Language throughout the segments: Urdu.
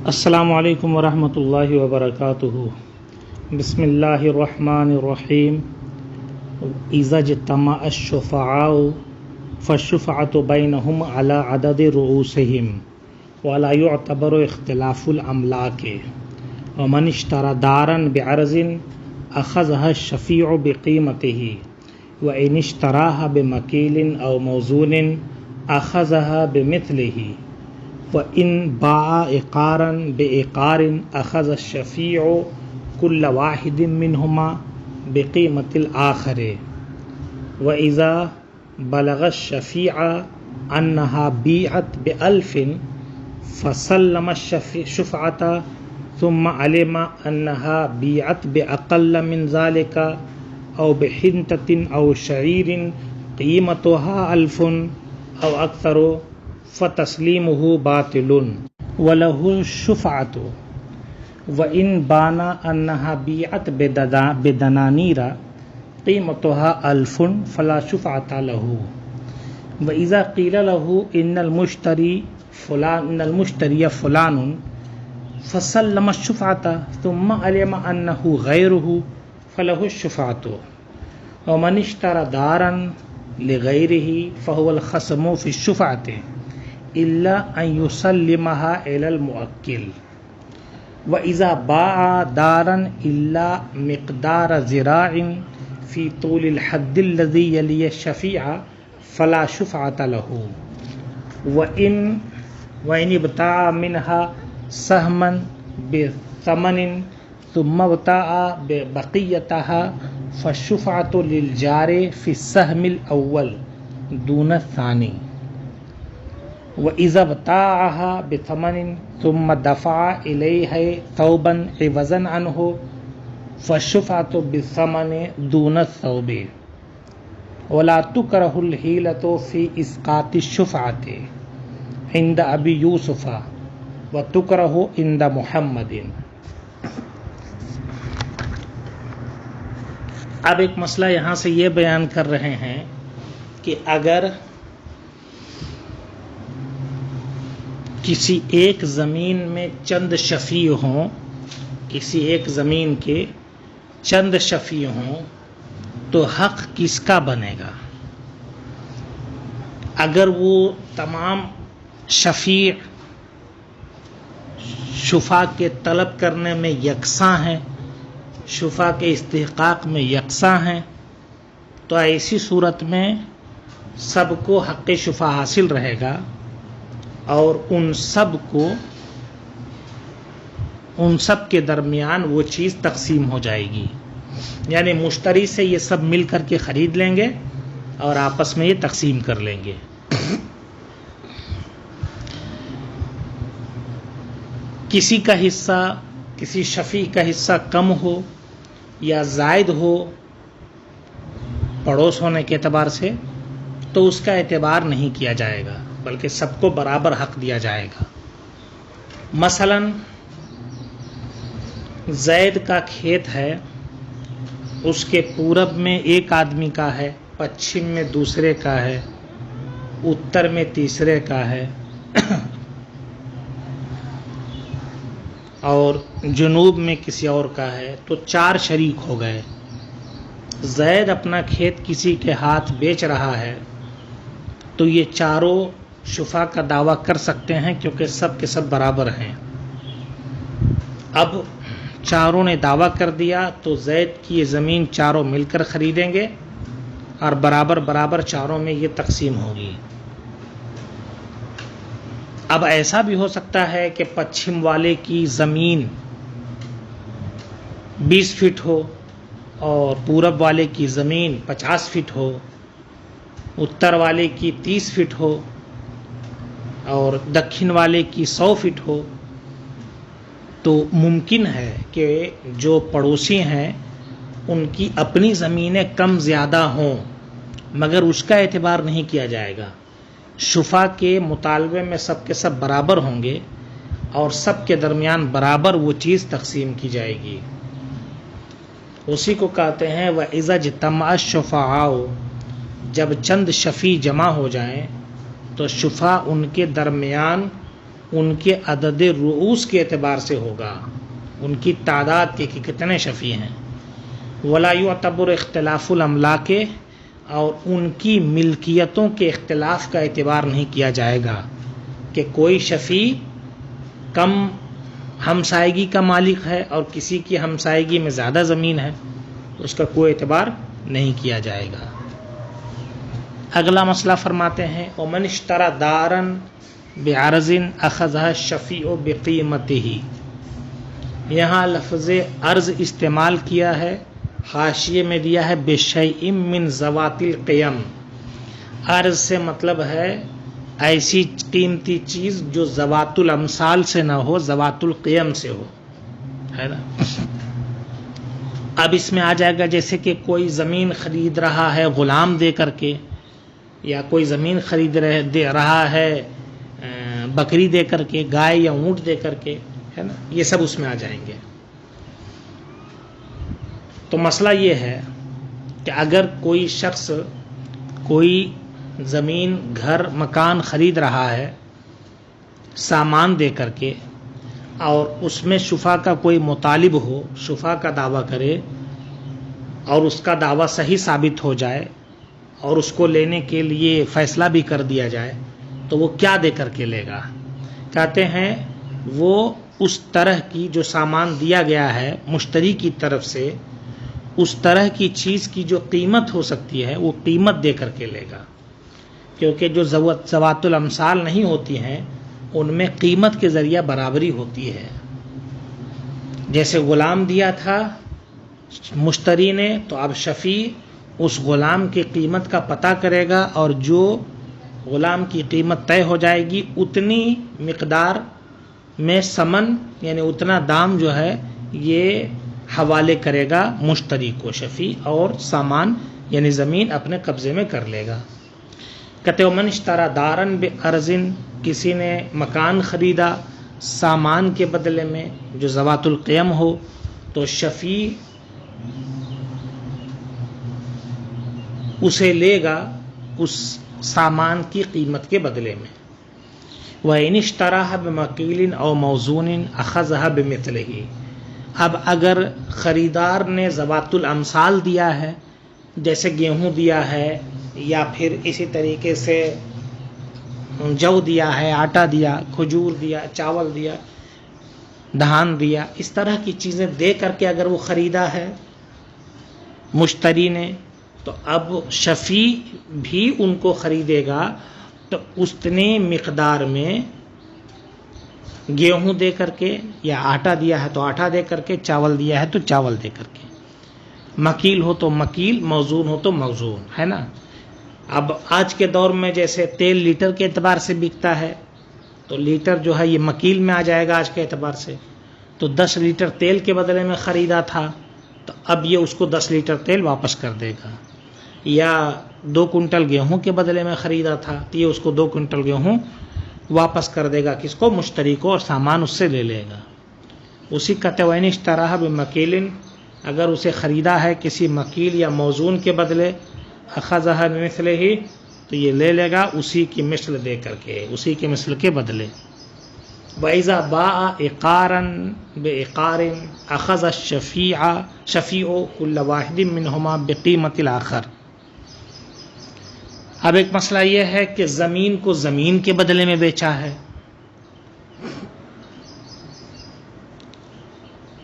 السلام علیکم ورحمۃ اللہ وبرکاتہ۔ بسم اللہ الرحمن الرحیم۔ اذا اجتمع الشفعاء فالشفعة بینہم علی عدد رؤوسہم ولا يعتبر اختلاف الاملاک ومن اشترى دارا بعرض اخذها الشفیع بقیمتہ وان اشتراها بمکیل او موزون اخذها بمثلہ وَإِن باع عقارا بعقار أخذ الشفيع كل واحد منهما بقيمة الآخر وإذا بلغ الشفيع أنها بيعت ب1000 فسلم الشفعة ثم علم أنها بيعت بأقل من ذلك أو بحنطة أو شعير قيمتها 1000 أو أكثر فتسلیمہ باطل وله الشفعة وإن بان أنها بيعت بدنانير قيمتها 1000 فلا شفعة له وإذا قيل له إن المشتري فلان فسلم الشفعة ثم علم أنه غيره فله الشفعة ومن اشترى دارا لغيره فهو الخصم في الشفعة إلا أن يسلمها إلى المؤكل وإذا باع دارا إلا مقدار ذراع في طول الحد الذي يلي الشفيع فلا شفعة له وإن ابتاع منها سهما بثمن ثم ابتاع بقيتها فالشفعة للجار في السهم الأول دون الثاني وإذا ابتاعها بثمن ثم دفع إليه ثوبا عوضا عنه فالشفعة بالثمن دون الثوب ولا تكره الحيلة في إسقاط الشفعة عند أبي يوسف وتكره عند محمد۔ اب ایک مسئلہ یہاں سے یہ بیان کر رہے ہیں کہ اگر کسی ایک زمین میں چند شفیع ہوں، کسی ایک زمین کے چند شفیع ہوں تو حق کس کا بنے گا؟ اگر وہ تمام شفیع شفاء کے طلب کرنے میں یکساں ہیں، شفاء کے استحقاق میں یکساں ہیں، تو ایسی صورت میں سب کو حق شفاء حاصل رہے گا اور ان سب کے درمیان وہ چیز تقسیم ہو جائے گی، یعنی مشتری سے یہ سب مل کر کے خرید لیں گے اور آپس میں یہ تقسیم کر لیں گے۔ کسی کا حصہ، کسی شفیع کا حصہ کم ہو یا زائد ہو پڑوس ہونے کے اعتبار سے تو اس کا اعتبار نہیں کیا جائے گا، بلکہ سب کو برابر حق دیا جائے گا۔ مثلا زید کا کھیت ہے، اس کے پورب میں ایک آدمی کا ہے، پچھم میں دوسرے کا ہے، اتر میں تیسرے کا ہے اور جنوب میں کسی اور کا ہے، تو 4 شریک ہو گئے۔ زید اپنا کھیت کسی کے ہاتھ بیچ رہا ہے تو یہ چاروں شفاء کا دعویٰ کر سکتے ہیں کیونکہ سب کے سب برابر ہیں۔ اب چاروں نے دعویٰ کر دیا تو زید کی یہ زمین چاروں مل کر خریدیں گے اور برابر برابر چاروں میں یہ تقسیم ہوگی۔ اب ایسا بھی ہو سکتا ہے کہ پچھم والے کی زمین 20 فٹ ہو اور پورب والے کی زمین 50 فٹ ہو، اتر والے کی 30 فٹ ہو اور دکھن والے کی 100 فٹ ہو، تو ممکن ہے کہ جو پڑوسی ہیں ان کی اپنی زمینیں کم زیادہ ہوں، مگر اس کا اعتبار نہیں کیا جائے گا۔ شفاء کے مطالبے میں سب کے سب برابر ہوں گے اور سب کے درمیان برابر وہ چیز تقسیم کی جائے گی۔ اسی کو کہتے ہیں وَإِذَا اجْتَمَعَ الشُّفَعَاءُ، جب چند شفیع جمع ہو جائیں تو شفاء ان کے درمیان ان کے عدد رؤوس کے اعتبار سے ہوگا، ان کی تعداد کے کہ کتنے شفیع ہیں۔ ولا یعتبر اختلاف الاملاک، اور ان کی ملکیتوں کے اختلاف کا اعتبار نہیں کیا جائے گا کہ کوئی شفیع کم ہمسائیگی کا مالک ہے اور کسی کی ہمسائیگی میں زیادہ زمین ہے، اس کا کوئی اعتبار نہیں کیا جائے گا۔ اگلا مسئلہ فرماتے ہیں ومن اشترى دارا بعرض اخذها الشفیع بقیمته، یہاں لفظ عرض استعمال کیا ہے، حاشیے میں دیا ہے بشیء من ذوات القیم۔ عرض سے مطلب ہے ایسی قیمتی چیز جو ذوات الامثال سے نہ ہو، ذوات القیم سے ہو، ہے نا۔ اب اس میں آ جائے گا جیسے کہ کوئی زمین خرید رہا ہے غلام دے کر کے، یا کوئی زمین خرید رہا ہے بکری دے کر کے، گائے یا اونٹ دے کر کے، ہے نا، یہ سب اس میں آ جائیں گے۔ تو مسئلہ یہ ہے کہ اگر کوئی شخص کوئی زمین گھر مکان خرید رہا ہے سامان دے کر کے، اور اس میں شفا کا کوئی مطالب ہو، شفا کا دعویٰ کرے اور اس کا دعویٰ صحیح ثابت ہو جائے اور اس کو لینے کے لیے فیصلہ بھی کر دیا جائے، تو وہ کیا دے کر کے لے گا؟ کہتے ہیں وہ اس طرح کی جو سامان دیا گیا ہے مشتری کی طرف سے، اس طرح کی چیز کی جو قیمت ہو سکتی ہے وہ قیمت دے کر کے لے گا، کیونکہ جو ذوات الامثال نہیں ہوتی ہیں ان میں قیمت کے ذریعہ برابری ہوتی ہے۔ جیسے غلام دیا تھا مشتری نے، تو اب شفیع اس غلام کی قیمت کا پتہ کرے گا، اور جو غلام کی قیمت طے ہو جائے گی اتنی مقدار میں ثمن یعنی اتنا دام جو ہے یہ حوالے کرے گا مشتری کو شفیع، اور سامان یعنی زمین اپنے قبضے میں کر لے گا۔ کہتے من اشترى دارا بعرض، کسی نے مکان خریدا سامان کے بدلے میں جو ذوات القیم ہو، تو شفیع اسے لے گا اس سامان کی قیمت کے بدلے میں۔ وَإِنِ اشْتَرَاهَا بِمَكِيلٍ أَوْ مَوْزُونٍ أَخَذَهَا بِمِثْلِهِ، اب اگر خریدار نے ذوات الامثال دیا ہے، جیسے گیہوں دیا ہے یا پھر اسی طریقے سے جو دیا ہے، آٹا دیا، کھجور دیا، چاول دیا، دھان دیا، اس طرح کی چیزیں دے کر کے اگر وہ خریدا ہے مشتری نے، تو اب شفیع بھی ان کو خریدے گا تو اتنے مقدار میں گیہوں دے کر کے، یا آٹا دیا ہے تو آٹا دے کر کے، چاول دیا ہے تو چاول دے کر کے، مکیل ہو تو مکیل، موزون ہو تو موزون، ہے نا۔ اب آج کے دور میں جیسے تیل لیٹر کے اعتبار سے بکتا ہے، تو لیٹر جو ہے یہ مکیل میں آ جائے گا آج کے اعتبار سے، تو 10 لیٹر تیل کے بدلے میں خریدا تھا تو اب یہ اس کو 10 لیٹر تیل واپس کر دے گا، یا 2 کنٹل گیہوں کے بدلے میں خریدا تھا تو یہ اس کو 2 کنٹل گیہوں واپس کر دے گا، کس کو؟ مشتری کو، اور سامان اس سے لے لے گا۔ اسی کا وَإِنِ اشْتَرَاهَا بِمَكِيلٍ، اگر اسے خریدا ہے کسی مکیل یا موزون کے بدلے، أَخَذَهَا بِمِثْلِهِ، تو یہ لے لے گا اسی کی مثل دے کر کے، اسی کے مثل کے بدلے۔ وَإِذَا بَاعَ إِقَارًا بِإِقَارٍ أَخَذَ الشَّفِيعُ كُلَّ وَاحِدٍ مِّنْهُمَا بِقِيمَةِ الْآخَرِ، اب ایک مسئلہ یہ ہے کہ زمین کو زمین کے بدلے میں بیچا ہے،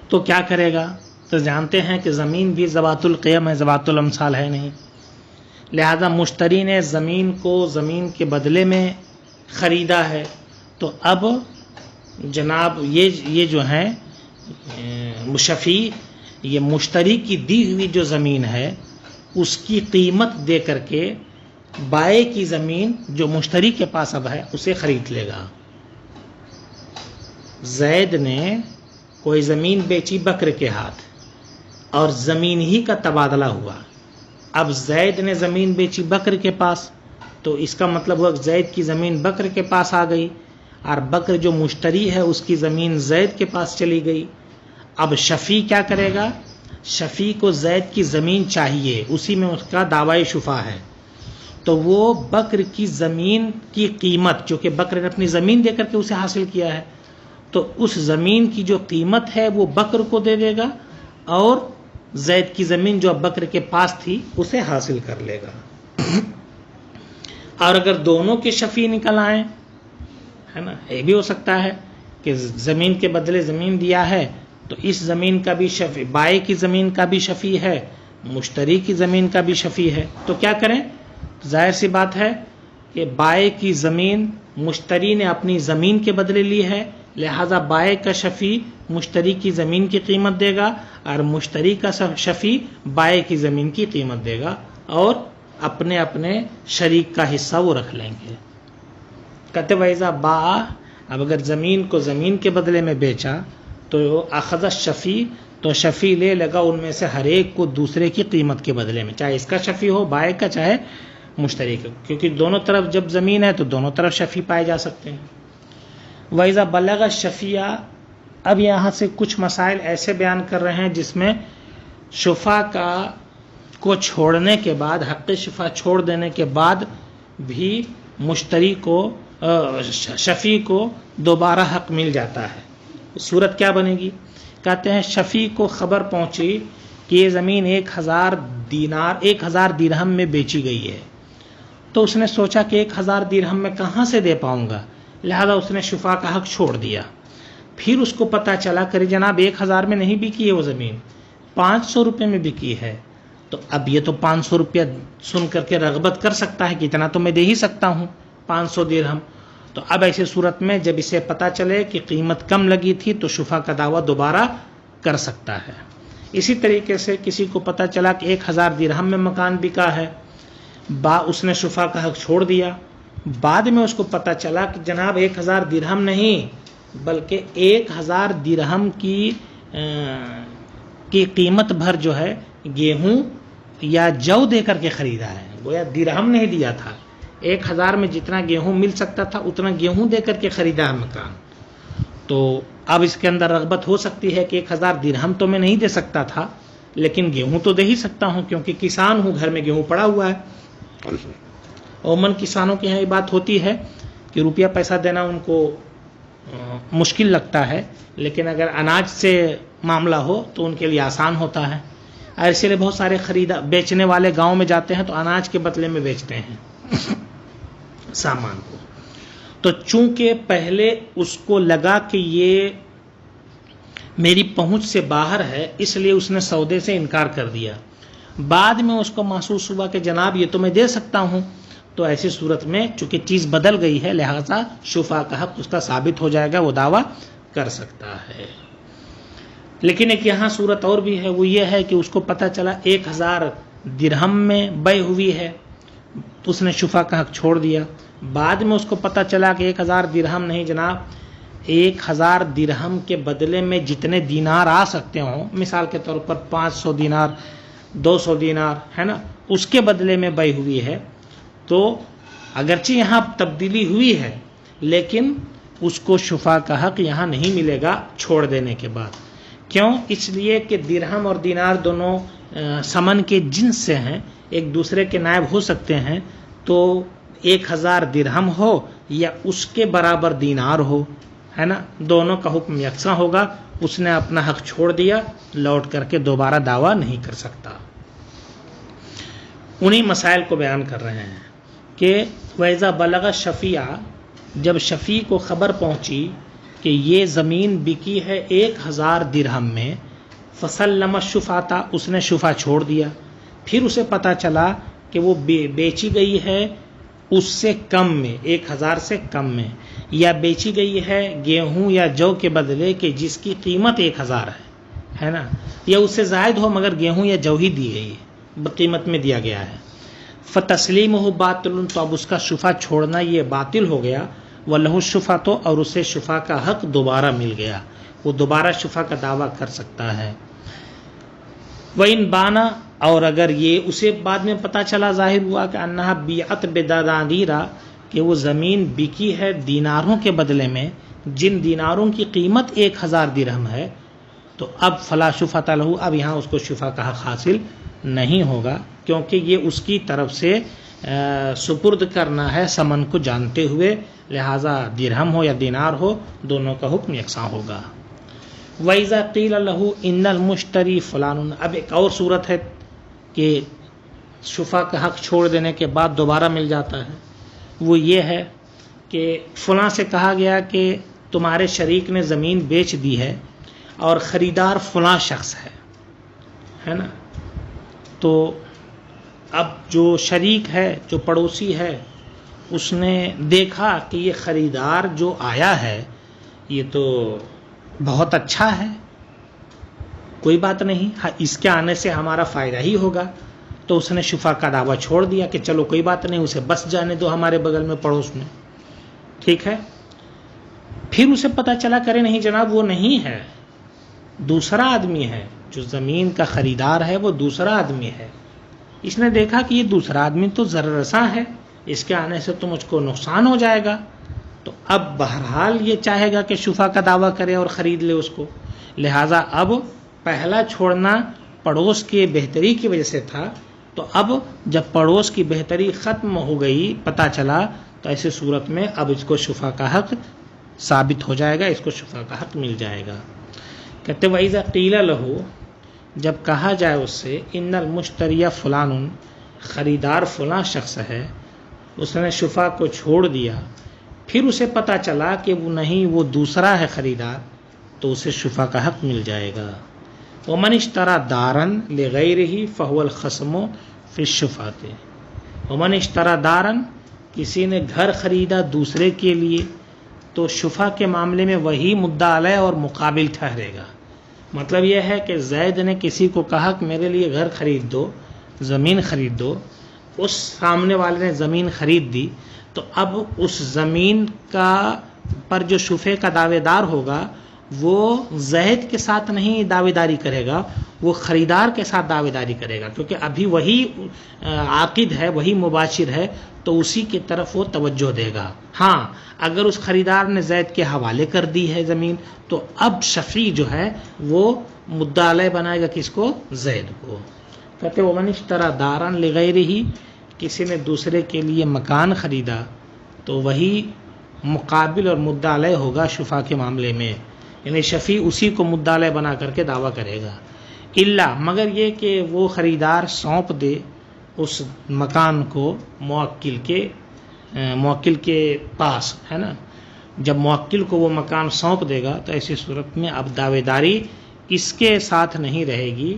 تو کیا کرے گا؟ تو جانتے ہیں کہ زمین بھی ذوات القیم ہے، ذوات الامثال ہے نہیں، لہذا مشتری نے زمین کو زمین کے بدلے میں خریدا ہے، تو اب جناب یہ جو ہیں شفیع، یہ مشتری کی دی ہوئی جو زمین ہے اس کی قیمت دے کر کے بائے کی زمین جو مشتری کے پاس اب ہے اسے خرید لے گا۔ زید نے کوئی زمین بیچی بکر کے ہاتھ، اور زمین ہی کا تبادلہ ہوا، اب زید نے زمین بیچی بکر کے پاس، تو اس کا مطلب ہوا زید کی زمین بکر کے پاس آ گئی، اور بکر جو مشتری ہے اس کی زمین زید کے پاس چلی گئی۔ اب شفیع کیا کرے گا؟ شفیع کو زید کی زمین چاہیے، اسی میں اس کا دعوی شفا ہے، تو وہ بکر کی زمین کی قیمت، جو کہ بکر نے اپنی زمین دے کر کے اسے حاصل کیا ہے، تو اس زمین کی جو قیمت ہے وہ بکر کو دے دے گا، اور زید کی زمین جو اب بکر کے پاس تھی اسے حاصل کر لے گا۔ اور اگر دونوں کے شفیع نکل آئیں، ہے نا، یہ بھی ہو سکتا ہے کہ زمین کے بدلے زمین دیا ہے تو اس زمین کا بھی شفیع، بائیں کی زمین کا بھی شفیع ہے، مشتری کی زمین کا بھی شفیع ہے، تو کیا کریں؟ ظاہر سی بات ہے کہ بائیں کی زمین مشتری نے اپنی زمین کے بدلے لی ہے، لہذا بائیں کا شفیع مشتری کی زمین کی قیمت دے گا، اور مشتری کا شفیع بائیں کی زمین کی قیمت دے گا، اور اپنے اپنے شریک کا حصہ وہ رکھ لیں گے۔ کہتے ویزا با، اب اگر زمین کو زمین کے بدلے میں بیچا تو اخذ شفیع، تو شفیع لے لگا ان میں سے ہر ایک کو دوسرے کی قیمت کے بدلے میں، چاہے اس کا شفیع ہو بائیں کا، چاہے مشتری کا، کیونکہ دونوں طرف جب زمین ہے تو دونوں طرف شفیع پائے جا سکتے ہیں۔ وَإِذَا بَلَغَ الشَّفِيعَ، اب یہاں سے کچھ مسائل ایسے بیان کر رہے ہیں جس میں شفا کو چھوڑنے کے بعد، حق شفا چھوڑ دینے کے بعد بھی مشتری کو، شفیع کو دوبارہ حق مل جاتا ہے۔ صورت کیا بنے گی؟ کہتے ہیں شفیع کو خبر پہنچی کہ یہ زمین 1000 درہم میں بیچی گئی ہے، تو اس نے سوچا کہ 1000 درہم میں کہاں سے دے پاؤں گا، لہذا اس نے شفا کا حق چھوڑ دیا۔ پھر اس کو پتا چلا کہ جناب 1000 میں نہیں بکی ہے وہ زمین، 500 روپے میں بکی ہے، تو اب یہ تو 500 روپیہ سن کر کے رغبت کر سکتا ہے کہ اتنا تو میں دے ہی سکتا ہوں، 500 درہم۔ تو اب ایسی صورت میں جب اسے پتا چلے کہ قیمت کم لگی تھی تو شفا کا دعویٰ دوبارہ کر سکتا ہے۔ اسی طریقے سے کسی کو پتا چلا کہ 1000 درہم میں مکان بکا ہے، اس نے شفا کا حق چھوڑ دیا، بعد میں اس کو پتا چلا کہ جناب 1000 درہم نہیں بلکہ 1000 درہم کی قیمت بھر جو ہے گیہوں یا جو دے کر کے خریدا ہے، گویا درہم نہیں دیا تھا، 1000 میں جتنا گیہوں مل سکتا تھا اتنا گیہوں دے کر کے خریدا ہے مکان، تو اب اس کے اندر رغبت ہو سکتی ہے کہ 1000 درہم تو میں نہیں دے سکتا تھا لیکن گیہوں تو دے ہی سکتا ہوں کیونکہ کسان ہوں، گھر میں گیہوں پڑا ہوا ہے۔ عموماً کسانوں کے یہاں یہ بات ہوتی ہے کہ روپیہ پیسہ دینا ان کو مشکل لگتا ہے، لیکن اگر اناج سے معاملہ ہو تو ان کے لیے آسان ہوتا ہے، اور اسی لیے بہت سارے بیچنے والے گاؤں میں جاتے ہیں تو اناج کے بدلے میں بیچتے ہیں سامان کو۔ تو چونکہ پہلے اس کو لگا کہ یہ میری پہنچ سے باہر ہے، اس لیے اس نے سودے سے انکار کر دیا، بعد میں اس کو محسوس ہوا کہ جناب یہ تو میں دے سکتا ہوں، تو ایسی صورت میں چونکہ چیز بدل گئی ہے لہذا شفا کا حق اس کا ثابت ہو جائے گا، وہ دعویٰ کر سکتا ہے۔ لیکن ایک یہاں صورت اور بھی ہے، وہ یہ ہے کہ اس کو پتہ چلا 1000 درہم میں بے ہوئی ہے تو اس نے شفا کا حق چھوڑ دیا، بعد میں اس کو پتہ چلا کہ 1000 درہم نہیں جناب، 1000 درہم کے بدلے میں جتنے دینار آ سکتے ہوں، مثال کے طور پر 500 دینار، 200 دینار، ہے نا، اس کے بدلے میں بے ہوئی ہے، تو اگرچہ یہاں تبدیلی ہوئی ہے لیکن اس کو شفا کا حق یہاں نہیں ملے گا چھوڑ دینے کے بعد۔ کیوں؟ اس لیے کہ درہم اور دینار دونوں ثمن کے جنس سے ہیں، ایک دوسرے کے نائب ہو سکتے ہیں، تو 1000 درہم ہو یا اس کے برابر دینار ہو، ہے نا، دونوں کا حکم یکساں ہوگا، اس نے اپنا حق چھوڑ دیا، لوٹ کر کے دوبارہ دعویٰ نہیں کر سکتا۔ انہی مسائل کو بیان کر رہے ہیں کہ وَإِذَا بَلَغَ الشَّفِيعَ، جب شفیع کو خبر پہنچی کہ یہ زمین بکی ہے 1000 درہم میں، فَسَلَّمَ الشُّفَاةَ، اس نے شفا چھوڑ دیا، پھر اسے پتا چلا کہ وہ بیچی گئی ہے اس سے کم میں، 1000 سے کم میں، یا بیچی گئی ہے گیہوں یا جو کے بدلے کہ جس کی قیمت 1000 ہے نا، یا اس سے زائد ہو مگر گیہوں یا جو ہی دی گئی ہے، قیمت میں دیا گیا ہے، فَتَسْلِيمُهُ بَاطِلٌ، تو اب اس کا شفا چھوڑنا یہ باطل ہو گیا، وَلَهُ الشُّفَاةُ، اور اسے شفا کا حق دوبارہ مل گیا، وہ دوبارہ شفا کا دعویٰ کر سکتا ہے۔ وَإِن بَانَ، اور اگر یہ اسے بعد میں پتہ چلا، ظاہر ہوا کہ أَنَّهَا بِيعَتْ بِدَنَانِيرَ، کہ وہ زمین بکی ہے دیناروں کے بدلے میں، جن دیناروں کی قیمت 1000 درہم ہے، تو اب فَلَا شُفَاةَ لَهُ، اب یہاں اس کو شفا کا حق حاصل نہیں ہوگا، کیونکہ یہ اس کی طرف سے سپرد کرنا ہے ثمن کو جانتے ہوئے، لہذا درہم ہو یا دینار ہو دونوں کا حکم یکساں ہوگا۔ وَإِذَا قِيلَ لَهُ إِنَّ الْمُشْتَرِي فُلَانٌ، اب ایک اور صورت ہے کہ شفا کا حق چھوڑ دینے کے بعد دوبارہ مل جاتا ہے، وہ یہ ہے کہ فلاں سے کہا گیا کہ تمہارے شریک نے زمین بیچ دی ہے اور خریدار فلاں شخص ہے نا، تو اب جو شریک ہے، جو پڑوسی ہے، اس نے دیکھا کہ یہ خریدار جو آیا ہے یہ تو بہت اچھا ہے، کوئی بات نہیں، اس کے آنے سے ہمارا فائدہ ہی ہوگا، تو اس نے شفا کا دعویٰ چھوڑ دیا کہ چلو کوئی بات نہیں، اسے بس جانے دو ہمارے بغل میں پڑوس میں، ٹھیک ہے۔ پھر اسے پتہ چلا کرے نہیں جناب وہ نہیں ہے، دوسرا آدمی ہے، جو زمین کا خریدار ہے وہ دوسرا آدمی ہے۔ اس نے دیکھا کہ یہ دوسرا آدمی تو ضرر رساں ہے، اس کے آنے سے تو مجھ کو نقصان ہو جائے گا، تو اب بہرحال یہ چاہے گا کہ شفا کا دعویٰ کرے اور خرید لے اس کو، لہٰذا اب پہلا چھوڑنا پڑوس کی بہتری کی وجہ سے تھا، تو اب جب پڑوس کی بہتری ختم ہو گئی، پتہ چلا، تو ایسی صورت میں اب اس کو شفا کا حق ثابت ہو جائے گا، اس کو شفا کا حق مل جائے گا۔ کہتے وَإِذَا قِيلَ لَهُ، جب کہا جائے اس سے إِنَّ الْمُشْتَرِيَ فُلَانٌ، خریدار فلاں شخص ہے، اس نے شفا کو چھوڑ دیا، پھر اسے پتہ چلا کہ وہ نہیں، وہ دوسرا ہے خریدار، تو اسے شفا کا حق مل جائے گا۔ وَمَنِ اشْتَرَى دَارًا لِغَيْرِهِ فَهُوَ الْخَصْمُ فِي الشُّفَعَةِ، وَمَنِ اشْتَرَى دَارًا، کسی نے گھر خریدا دوسرے کے لیے، تو شفا کے معاملے میں وہی مدعا علیہ اور مقابل ٹھہرے گا۔ مطلب یہ ہے کہ زید نے کسی کو کہا کہ میرے لیے گھر خرید دو، زمین خرید دو، اس سامنے والے نے زمین خرید دی، تو اب اس زمین کا پر جو شفے کا دعوے دار ہوگا وہ زید کے ساتھ نہیں دعوے داری کرے گا، وہ خریدار کے ساتھ دعوے داری کرے گا، کیونکہ ابھی وہی عاقد ہے، وہی مباشر ہے، تو اسی کی طرف وہ توجہ دے گا۔ ہاں اگر اس خریدار نے زید کے حوالے کر دی ہے زمین، تو اب شفیع جو ہے وہ مدعا علیہ بنائے گا کس کو؟ زید کو۔ کہتے وَمَنِ اشْتَرَى دَارًا لِغَيْرِهِ، کسی نے دوسرے کے لیے مکان خریدا، تو وہی مقابل اور مدعا علیہ ہوگا شفا کے معاملے میں، یعنی شفیع اسی کو مدعا علیہ بنا کر کے دعویٰ کرے گا، الا مگر یہ کہ وہ خریدار سونپ دے اس مکان کو موکل کے پاس، ہے نا، جب موکل کو وہ مکان سونپ دے گا تو ایسی صورت میں اب دعوے داری اس کے ساتھ نہیں رہے گی،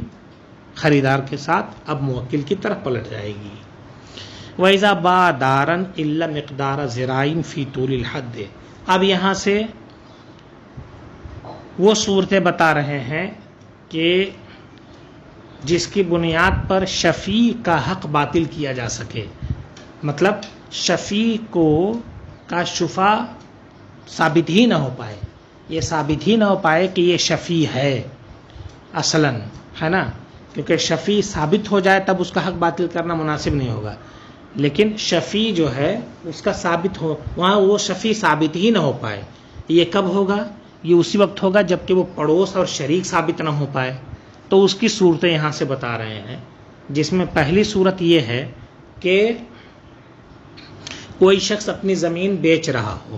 خریدار کے ساتھ اب موکل کی طرف پلٹ جائے گی۔ وَإِذَا بَاعَ دَارًا إِلَّا مِقْدَارَ زِرَاعٍ فِي طُولِ الْحَدِّ، اب یہاں سے وہ صورتیں بتا رہے ہیں کہ جس کی بنیاد پر شفیع کا حق باطل کیا جا سکے، مطلب شفیع کا شفا ثابت ہی نہ ہو پائے، یہ ثابت ہی نہ ہو پائے کہ یہ شفیع ہے اصلاً، ہے نا، کیونکہ شفیع ثابت ہو جائے تب اس کا حق باطل کرنا مناسب نہیں ہوگا، لیکن شفیع جو ہے اس کا ثابت ہو، وہاں وہ شفیع ثابت ہی نہ ہو پائے، یہ کب ہوگا؟ یہ اسی وقت ہوگا جب کہ وہ پڑوس اور شریک ثابت نہ ہو پائے، تو اس کی صورتیں یہاں سے بتا رہے ہیں، جس میں پہلی صورت یہ ہے کہ کوئی شخص اپنی زمین بیچ رہا ہو،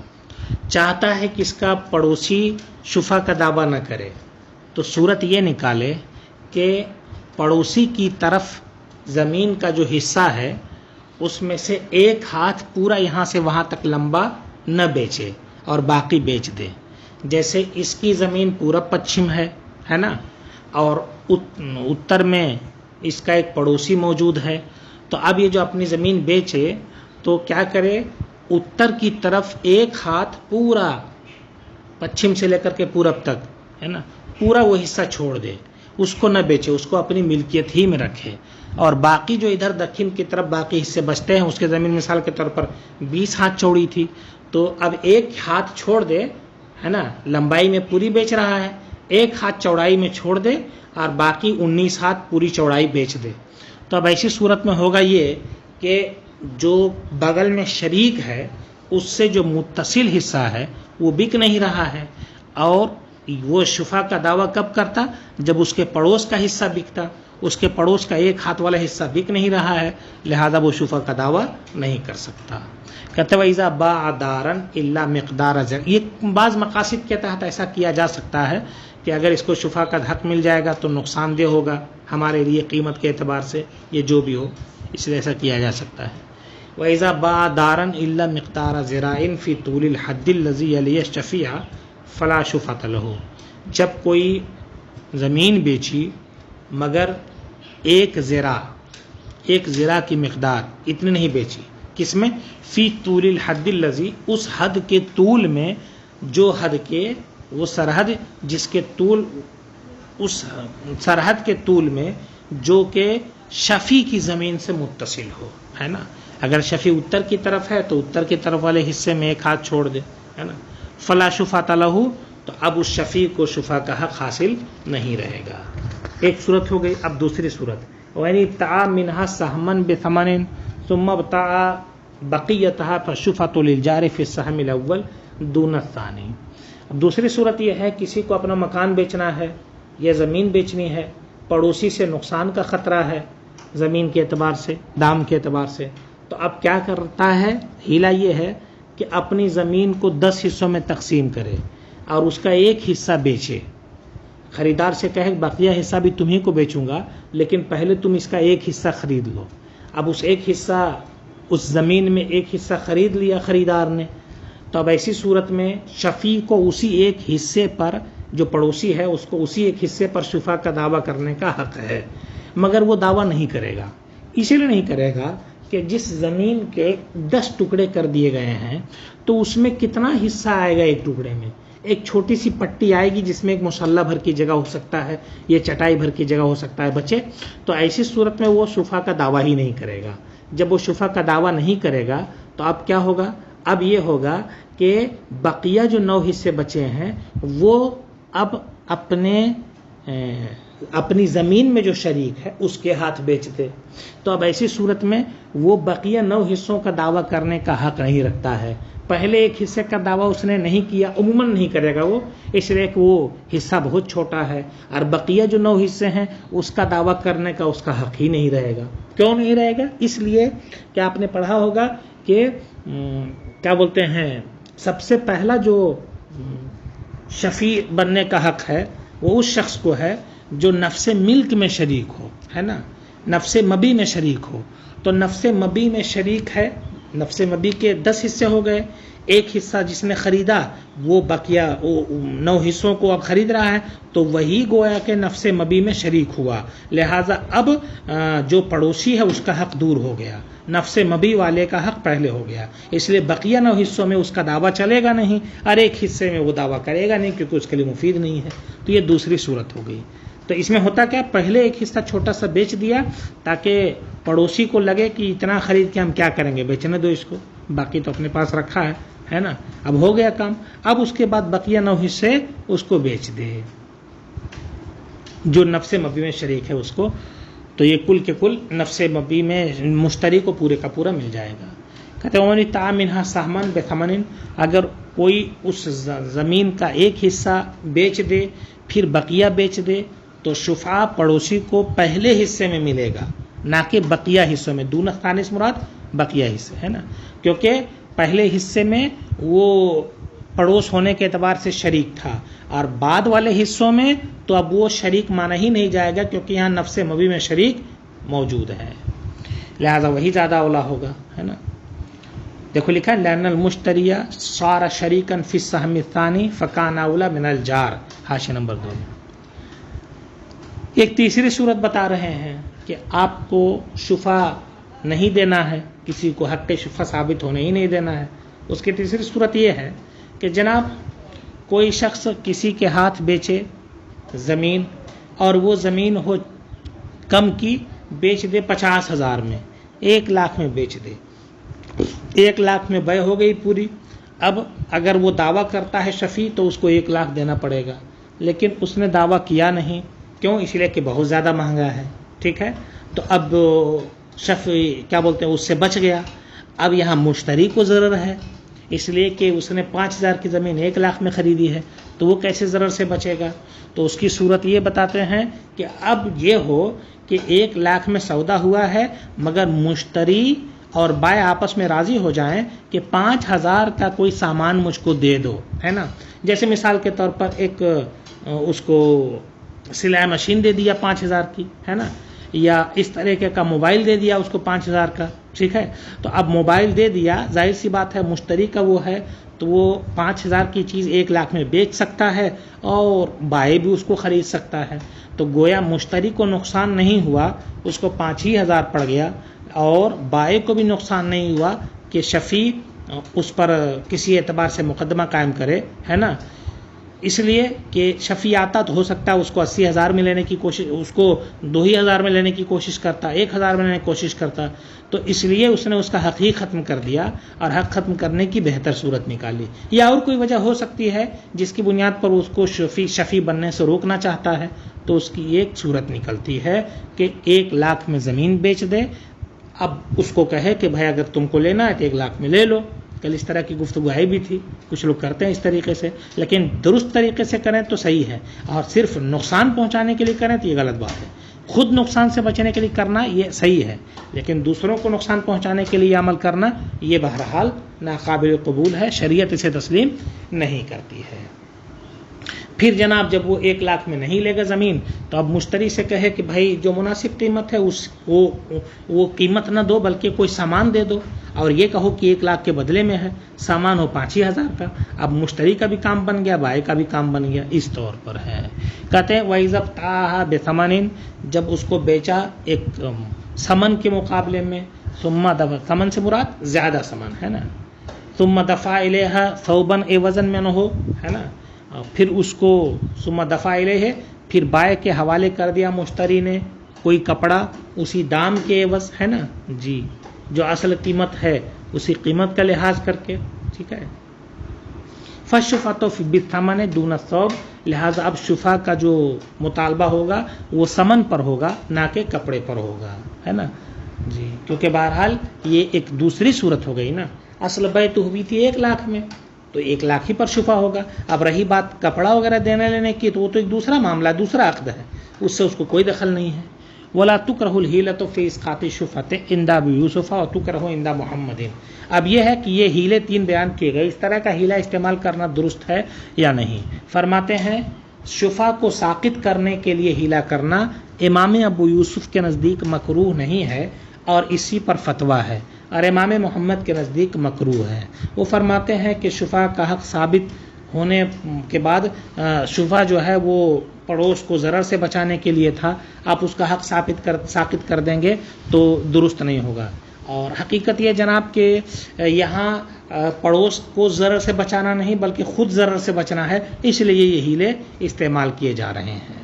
چاہتا ہے کہ اس کا پڑوسی شفا کا دعویٰ نہ کرے، تو صورت یہ نکالے کہ پڑوسی کی طرف زمین کا جو حصہ ہے اس میں سے ایک ہاتھ پورا یہاں سے وہاں تک لمبا نہ بیچے اور باقی بیچ دے، جیسے اس کی زمین پورب پچھم ہے نا، اور اتر میں اس کا ایک پڑوسی موجود ہے، تو اب یہ جو اپنی زمین بیچے تو کیا کرے، اتر کی طرف ایک ہاتھ پورا پچھم سے لے کر کے پورب تک، ہے نا، پورا وہ حصہ چھوڑ دے، اس کو نہ بیچے، اس کو اپنی ملکیت ہی میں رکھے، اور باقی جو ادھر دکن کی طرف باقی حصے بچتے ہیں، اس کے زمین مثال کے طور پر 20 ہاتھ چوڑی تھی، تو اب ایک ہاتھ چھوڑ دے، ہے نا، لمبائی میں پوری بیچ رہا ہے، ایک ہاتھ چوڑائی میں چھوڑ دے اور باقی 19 ہاتھ پوری چوڑائی بیچ دے، تو اب ایسی صورت میں ہوگا یہ کہ جو بغل میں شریک ہے اس سے جو متصل حصہ ہے وہ بک نہیں رہا ہے، اور وہ شفا کا دعویٰ کب کرتا؟ جب اس کے پڑوس کا حصہ بکتا، اس کے پڑوس کا ایک ہاتھ والا حصہ بک نہیں رہا ہے، لہذا وہ شفا کا دعویٰ نہیں کر سکتا۔ کہتے ہیں وَإِذَا بَاعَ دَارًا إِلَّا مِقْدَارَ زَرْعٍ، یہ بعض مقاصد کے تحت ایسا کیا جا سکتا ہے کہ اگر اس کو شفا کا حق مل جائے گا تو نقصان دہ ہوگا ہمارے لیے قیمت کے اعتبار سے، یہ جو بھی ہو، اس لیے ایسا کیا جا سکتا ہے۔ وَإِذَا بَاعَ دَارًا إِلَّا مِقْدَارَ زِرَاعٍ فِي طُولِ الْحَدِّ الَّذِي يَلِيَ الشَّفِيعَ فَلَا شُفْعَةَ لَهُ، جب کوئی زمین بیچی مگر ایک زرا کی مقدار اتنی نہیں بیچی، کس میں؟ فی طول الحد الذی، اس حد کے طول میں، جو حد کے وہ سرحد جس کے طول، اس سرحد کے طول میں جو کہ شفیع کی زمین سے متصل ہو، ہے نا۔ اگر شفیع اتر کی طرف ہے تو اتر کی طرف والے حصے میں ایک ہاتھ چھوڑ دے، ہے نا۔ فلا شفاۃ لہ، تو اب اس شفیع کو شفا کا حق حاصل نہیں رہے گا۔ ایک صورت ہو گئی، اب دوسری صورت، وَإِنِ ابْتَاعَ مِنْهَا سَهْمًا بِثَمَنٍ ثُمَّ ابْتَاعَ بَقِيَّتَهَا فَالشُّفْعَةُ لِلْجَارِ فِي السَّهْمِ الْأَوَّلِ دُونَ الثَّانِي۔ اب دوسری صورت یہ ہے، کسی کو اپنا مکان بیچنا ہے یا زمین بیچنی ہے، پڑوسی سے نقصان کا خطرہ ہے زمین کے اعتبار سے، دام کے اعتبار سے، تو اب کیا کرتا ہے؟ ہیلا یہ ہے کہ اپنی زمین کو 10 حصوں میں تقسیم کرے اور اس کا ایک حصہ بیچے، خریدار سے کہے بقیہ حصہ بھی تمہیں کو بیچوں گا لیکن پہلے تم اس کا ایک حصہ خرید لو۔ اب اس ایک حصہ، اس زمین میں ایک حصہ خرید لیا خریدار نے، تو اب ایسی صورت میں شفیع کو اسی ایک حصے پر، جو پڑوسی ہے اس کو اسی ایک حصے پر شفا کا دعویٰ کرنے کا حق ہے، مگر وہ دعویٰ نہیں کرے گا۔ اسی لیے نہیں کرے گا کہ جس زمین کے 10 ٹکڑے کر دیے گئے ہیں تو اس میں کتنا حصہ آئے گا ایک ٹکڑے میں؟ ایک چھوٹی سی پٹی آئے گی جس میں ایک مسلح بھر کی جگہ ہو سکتا ہے، یہ چٹائی بھر کی جگہ ہو سکتا ہے بچے، تو ایسی صورت میں وہ شفا کا دعویٰ ہی نہیں کرے گا۔ جب وہ شفا کا دعویٰ نہیں کرے گا تو اب کیا ہوگا؟ اب یہ ہوگا کہ بقیہ جو 9 حصے بچے ہیں وہ اب اپنی زمین میں جو شریک ہے اس کے ہاتھ بیچ دے، تو اب ایسی صورت میں وہ بقیہ 9 حصوں کا دعویٰ کرنے کا حق نہیں رکھتا ہے۔ پہلے ایک حصے کا دعویٰ اس نے نہیں کیا، عموماً نہیں کرے گا وہ، اس لیے کہ وہ حصہ بہت چھوٹا ہے، اور بقیہ جو 9 حصے ہیں اس کا دعویٰ کرنے کا اس کا حق ہی نہیں رہے گا۔ کیوں نہیں رہے گا؟ اس لیے کہ آپ نے پڑھا ہوگا کہ کیا بولتے ہیں، سب سے پہلا جو شفیع بننے کا حق ہے وہ اس شخص کو ہے جو نفس ملک میں شریک ہو، ہے نا، نفس مبی میں شریک ہو۔ تو نفس مبی میں شریک ہے، نفس مبی کے 10 حصے ہو گئے، ایک حصہ جس نے خریدا وہ بقیہ 9 حصوں کو اب خرید رہا ہے، تو وہی گویا کہ نفس مبی میں شریک ہوا، لہٰذا اب جو پڑوسی ہے اس کا حق دور ہو گیا، نفس مبی والے کا حق پہلے ہو گیا، اس لیے بقیہ 9 حصوں میں اس کا دعویٰ چلے گا نہیں، اور ایک حصے میں وہ دعویٰ کرے گا نہیں کیونکہ اس کے لیے مفید نہیں ہے۔ تو یہ دوسری صورت ہو گئی۔ تو اس میں ہوتا کیا، پہلے ایک حصہ چھوٹا سا بیچ دیا تاکہ پڑوسی کو لگے کہ اتنا خرید کے ہم کیا کریں گے، بیچنے دو اس کو، باقی تو اپنے پاس رکھا ہے نا، اب ہو گیا کام۔ اب اس کے بعد بقیہ 9 حصے اس کو بیچ دے جو نفس مبی میں شریک ہے اس کو، تو یہ کل کے کل نفس مبی میں مشتری کو پورے کا پورا مل جائے گا۔ کہتے ہیں وَمَنِ ابْتَاعَ مِنْهَا سَهْمًا بِثَمَنٍ، اگر کوئی اس زمین کا ایک حصہ بیچ دے پھر بقیہ بیچ دے تو شفعہ پڑوسی کو پہلے حصے میں ملے گا، نہ کہ بقیہ حصوں میں۔ دون الثانی سے مراد بقیہ حصے، ہے نا، کیونکہ پہلے حصے میں وہ پڑوس ہونے کے اعتبار سے شریک تھا، اور بعد والے حصوں میں تو اب وہ شریک مانا ہی نہیں جائے گا کیونکہ یہاں نفس مبی میں شریک موجود ہے، لہذا وہی زیادہ اولا ہوگا، ہے نا۔ دیکھو لکھا ہے لأن المشتری صار شریکا فی السہم الثانی فکان اولا من الجار، حاشیہ نمبر 2 میں۔ ایک تیسری صورت بتا رہے ہیں کہ آپ کو شفا نہیں دینا ہے، کسی کو حق شفا ثابت ہونے ہی نہیں دینا ہے۔ اس کی تیسری صورت یہ ہے کہ جناب کوئی شخص کسی کے ہاتھ بیچے زمین، اور وہ زمین ہو کم کی، بیچ دے 50,000 میں، 1 لاکھ میں بیچ دے، 1 لاکھ میں بے ہو گئی پوری۔ اب اگر وہ دعویٰ کرتا ہے شفیع تو اس کو 1 لاکھ دینا پڑے گا، لیکن اس نے دعویٰ کیا نہیں، کیوں؟ اس لیے کہ بہت زیادہ مہنگا ہے، ٹھیک ہے، تو اب شفیع کیا بولتے ہیں اس سے بچ گیا۔ اب یہاں مشتری کو ضرر ہے، اس لیے کہ اس نے 5,000 کی زمین 1 لاکھ میں خریدی ہے، تو وہ کیسے ضرر سے بچے گا؟ تو اس کی صورت یہ بتاتے ہیں کہ اب یہ ہو کہ 1 لاکھ میں سودا ہوا ہے مگر مشتری اور بائع آپس میں راضی ہو جائیں کہ 5,000 کا کوئی سامان مجھ کو دے دو، ہے نا. جیسے مثال کے طور پر ایک اس کو سلائی مشین دے دیا 5,000 کی، ہے نا، یا اس طریقے کا موبائل دے دیا اس کو 5,000 کا، ٹھیک ہے. تو اب موبائل دے دیا، ظاہر سی بات ہے مشتری کا وہ ہے تو وہ 5,000 کی چیز 1 لاکھ میں بیچ سکتا ہے اور بائع بھی اس کو خرید سکتا ہے. تو گویا مشتری کو نقصان نہیں ہوا، اس کو 5,000 پڑ گیا، اور بائع کو بھی نقصان نہیں ہوا کہ شفیع اس پر کسی اعتبار سے مقدمہ قائم کرے، ہے نا. اس لیے کہ شفیع آتا تو ہو سکتا ہے اس کو 80,000 میں لینے کی کوشش، اس کو 2,000 میں لینے کی کوشش کرتا، 1,000 میں لینے کی کوشش کرتا، تو اس لیے اس نے اس کا حق ہی ختم کر دیا اور حق ختم کرنے کی بہتر صورت نکالی. یا اور کوئی وجہ ہو سکتی ہے جس کی بنیاد پر اس کو شفیع بننے سے روکنا چاہتا ہے، تو اس کی ایک صورت نکلتی ہے کہ 1 لاکھ میں زمین بیچ دے. اب اس کو کہے کہ بھائی اگر تم کو لینا ہے تو 1 لاکھ میں لے لو. کل اس طرح کی گفتگو آئی بھی تھی، کچھ لوگ کرتے ہیں اس طریقے سے، لیکن درست طریقے سے کریں تو صحیح ہے، اور صرف نقصان پہنچانے کے لیے کریں تو یہ غلط بات ہے. خود نقصان سے بچنے کے لیے کرنا یہ صحیح ہے، لیکن دوسروں کو نقصان پہنچانے کے لیے عمل کرنا یہ بہرحال ناقابل قبول ہے، شریعت اسے تسلیم نہیں کرتی ہے. پھر جناب جب وہ 1 لاکھ میں نہیں لے گا زمین، تو اب مشتری سے کہے کہ بھائی جو مناسب قیمت ہے وہ قیمت نہ دو بلکہ کوئی سامان دے دو، اور یہ کہو کہ 1 لاکھ کے بدلے میں ہے، سامان ہو 5,000 کا. اب مشتری کا بھی کام بن گیا، بائع کا بھی کام بن گیا. اس طور پر ہے. کہتے ہیں وَإِذَا ابْتَاعَهَا بِثَمَنٍ، جب اس کو بیچا ایک ثمن کے مقابلے میں، ثم دفع، ثمن سے مراد زیادہ ثمن ہے نا، ثم دفع الیہا ثوبا عوضا منہ، ہے نا، پھر اس کو ثم دفع الیہ، پھر بائع کے حوالے کر دیا مشتری نے کوئی کپڑا اسی دام کے عوض، ہے نا جی، جو اصل قیمت ہے اسی قیمت کا لحاظ کر کے، ٹھیک ہے. فالشفعۃ بالثمن دون الثوب، لہذا اب شفع کا جو مطالبہ ہوگا وہ ثمن پر ہوگا نہ کہ کپڑے پر ہوگا، ہے نا جی، کیونکہ بہرحال یہ ایک دوسری صورت ہو گئی نا. اصل بیع تو ہوئی تھی 1 لاکھ میں، تو 1 لاکھ ہی پر شفع ہوگا. اب رہی بات کپڑا وغیرہ دینے لینے کی تو وہ تو ایک دوسرا معاملہ، دوسرا عقد ہے، اس سے اس کو کوئی دخل نہیں ہے. ولا تکرہ الحیلۃ فی اسقاط الشفعۃ عند ابی یوسف وتکرہ عند محمد. اب یہ ہے کہ یہ ہیلے 3 بیان کیے گئے، اس طرح کا ہیلہ استعمال کرنا درست ہے یا نہیں. فرماتے ہیں شفع کو ساقط کرنے کے لیے ہیلہ کرنا امام ابو یوسف کے نزدیک مکروہ نہیں ہے، اور اسی پر فتویٰ ہے، اور امام محمد کے نزدیک مکروہ ہے. وہ فرماتے ہیں کہ شفع کا حق ثابت ہونے کے بعد شفع جو ہے وہ پڑوس کو ضرر سے بچانے کے لیے تھا، آپ اس کا حق ساقط کر دیں گے تو درست نہیں ہوگا. اور حقیقت یہ جناب کہ یہاں پڑوس کو ضرر سے بچانا نہیں بلکہ خود ضرر سے بچنا ہے، اس لیے یہ ہیلے استعمال کیے جا رہے ہیں.